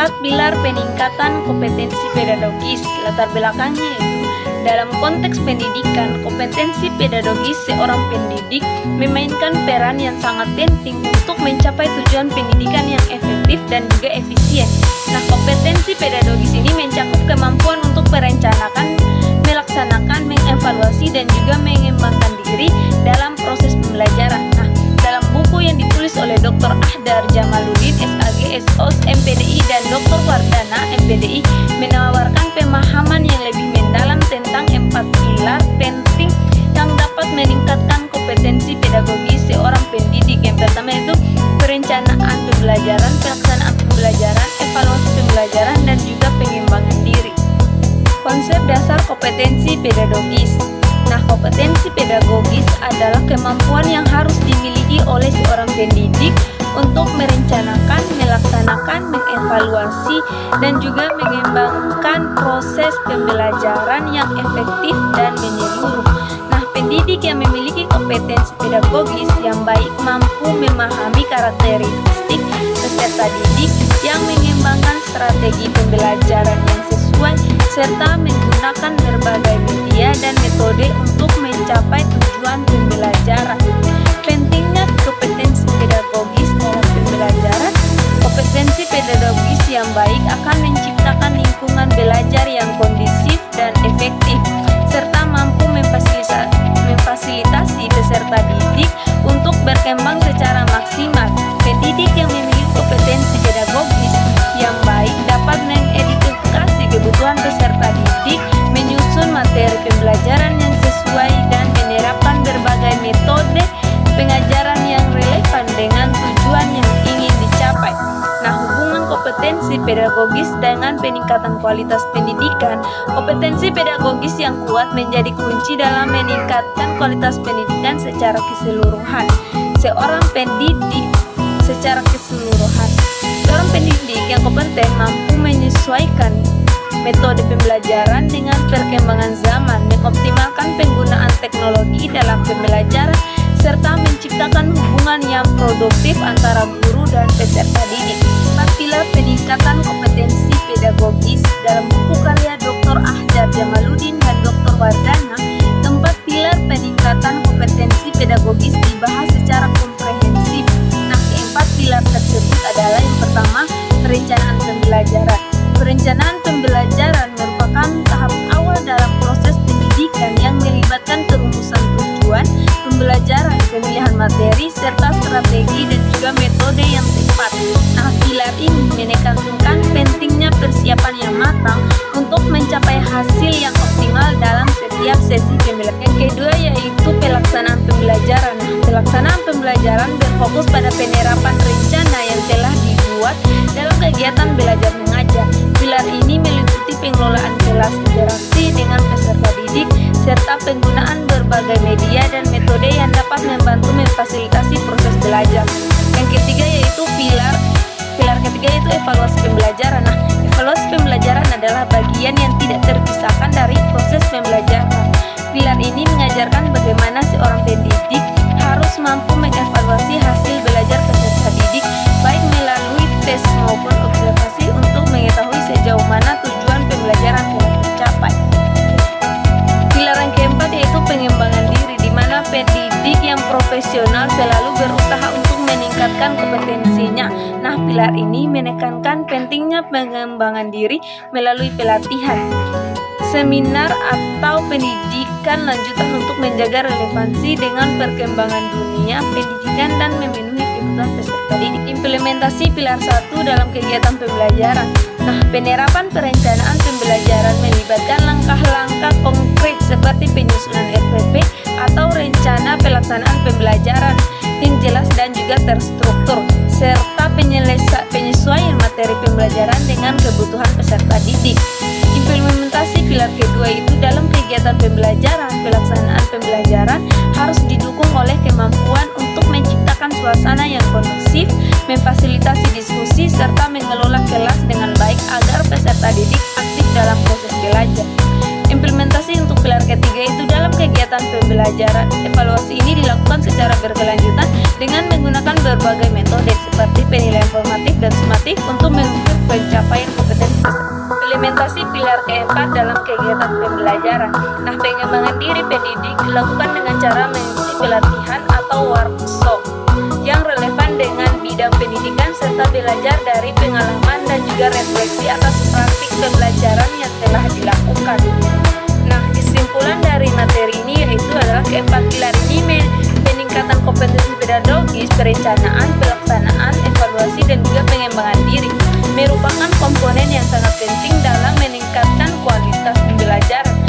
keempat, pilar peningkatan kompetensi pedagogis. Latar belakangnya itu dalam konteks pendidikan, kompetensi pedagogis seorang pendidik memainkan peran yang sangat penting untuk mencapai tujuan pendidikan yang efektif dan juga efisien. Nah, kompetensi pedagogis ini mencakup kemampuan untuk merencanakan, melaksanakan, mengevaluasi, dan juga mengembangkan diri dalam proses pembelajaran. Nah, dalam buku yang ditulis oleh Dr. Ahdar Jamaluddin, SAG, SOS, MPDI, dan Dr. Wardana, MPDI, menawarkan pemahaman yang lebih mendalam tentang 4 pilar penting yang dapat meningkatkan kompetensi pedagogis seorang pendidik. Yang pertama itu perencanaan pembelajaran, pelaksanaan pembelajaran, evaluasi pembelajaran, dan juga pengembangan diri. Konsep dasar kompetensi pedagogis. Nah, kompetensi pedagogis adalah kemampuan yang harus dimiliki oleh seorang pendidik untuk merencanakan, melaksanakan, mengevaluasi, dan juga mengembangkan proses pembelajaran yang efektif dan menyeluruh. Nah, pendidik yang memiliki kompetensi pedagogis yang baik mampu memahami karakteristik peserta didik yang mengembangkan strategi pembelajaran yang sesuai, serta menggunakan berbagai media dan metode untuk mencapai tujuan pembelajaran. Pentingnya kompetensi pedagogis dalam pembelajaran. Kompetensi pedagogis yang baik akan menciptakan lingkungan belajar yang kondusif dan efektif, serta mampu memfasilitasi peserta didik untuk berkembang secara maksimal. Pendidik yang memiliki kompetensi pedagogis yang baik dapat mengidentifikasi kebutuhan peserta didik, menyusun materi pembelajaran yang sesuai, dan menerapkan berbagai metode pengajaran yang relevan dengan tujuan yang ingin dicapai. Nah, hubungan kompetensi pedagogis dengan peningkatan kualitas pendidikan. Kompetensi pedagogis yang kuat menjadi kunci dalam meningkatkan kualitas pendidikan secara keseluruhan. Seorang pendidik yang kompeten mampu menyesuaikan metode pembelajaran dengan perkembangan zaman, mengoptimalkan penggunaan teknologi dalam pembelajaran, serta menciptakan hubungan yang produktif antara guru dan peserta didik. 4 pilar peningkatan kompetensi pedagogis dalam buku karya Dr. Ahdar Jamaluddin dan Dr. Wardana. 4 pilar peningkatan kompetensi pedagogis dibahas secara komprehensif. Nah, keempat pilar tersebut adalah yang pertama, perencanaan pembelajaran. Perencanaan pembelajaran merupakan tahap awal dalam proses pendidikan yang melibatkan perumusan tujuan pembelajaran, pemilihan materi, serta strategi dan juga metode yang tepat. Nah, pilar ini menekankan pentingnya persiapan yang matang untuk mencapai hasil yang optimal dalam setiap sesi pembelajaran. Yang kedua yaitu pelaksanaan pembelajaran. Nah, pelaksanaan pembelajaran berfokus pada penerapan rencana yang telah dibuat dalam kegiatan belajar mengajar. Pilar ini meliputi pengelolaan kelas, interaksi dengan peserta didik, serta penggunaan berbagai media dan metode yang dapat membantu memfasilitasi proses belajar. Yang ketiga yaitu pilar ketiga yaitu evaluasi pembelajaran. Nah, evaluasi pembelajaran adalah bagian yang tidak terpisahkan dari proses pembelajaran. Pilar ini mengajarkan bagaimana seorang pendidik harus mampu mengevaluasi hasil belajar peserta didik, baik melalui tes maupun observasi, untuk mengetahui sejauh mana tujuan pembelajaran telah tercapai. Pilar yang keempat yaitu pengembangan diri, di mana pendidik yang profesional selalu berusaha untuk meningkatkan kompetensinya. Nah, pilar ini menekankan pentingnya pengembangan diri melalui pelatihan, seminar, atau pendidikan lanjutan untuk menjaga relevansi dengan perkembangan dunia pendidikan dan memenuhi kebutuhan peserta didik. Implementasi pilar 1 dalam kegiatan pembelajaran. Nah, penerapan perencanaan pembelajaran melibatkan langkah-langkah konkret seperti penyusunan RPP atau rencana pelaksanaan pembelajaran yang jelas dan juga terstruktur, serta penyesuaian materi pembelajaran dengan kebutuhan peserta didik. Implementasi pilar kedua itu dalam kegiatan pembelajaran. Pelaksanaan pembelajaran harus didukung oleh kemampuan untuk menciptakan suasana yang kondusif, memfasilitasi diskusi, serta mengelola kelas dengan baik agar peserta didik aktif dalam proses belajar. Implementasi untuk pilar ketiga itu dalam kegiatan pembelajaran. Evaluasi ini dilakukan secara berkelanjutan dengan menggunakan berbagai metode seperti penilaian formatif dan sumatif untuk mengukur pencapaian kompetensi. Implementasi pilar keempat dalam kegiatan pembelajaran. Nah, pengembangan diri pendidik dilakukan dengan cara mengikuti pelatihan atau workshop yang relevan dengan bidang pendidikan serta belajar dari pengalaman dan juga refleksi atas praktik pembelajaran yang telah dilakukan. Nah, kesimpulan dari materi ini yaitu adalah keempat pilar ini peningkatan kompetensi pedagogis, perencanaan, pelaksanaan, evaluasi, dan juga pengembangan diri merupakan komponen yang sangat penting dalam meningkatkan kualitas pembelajaran.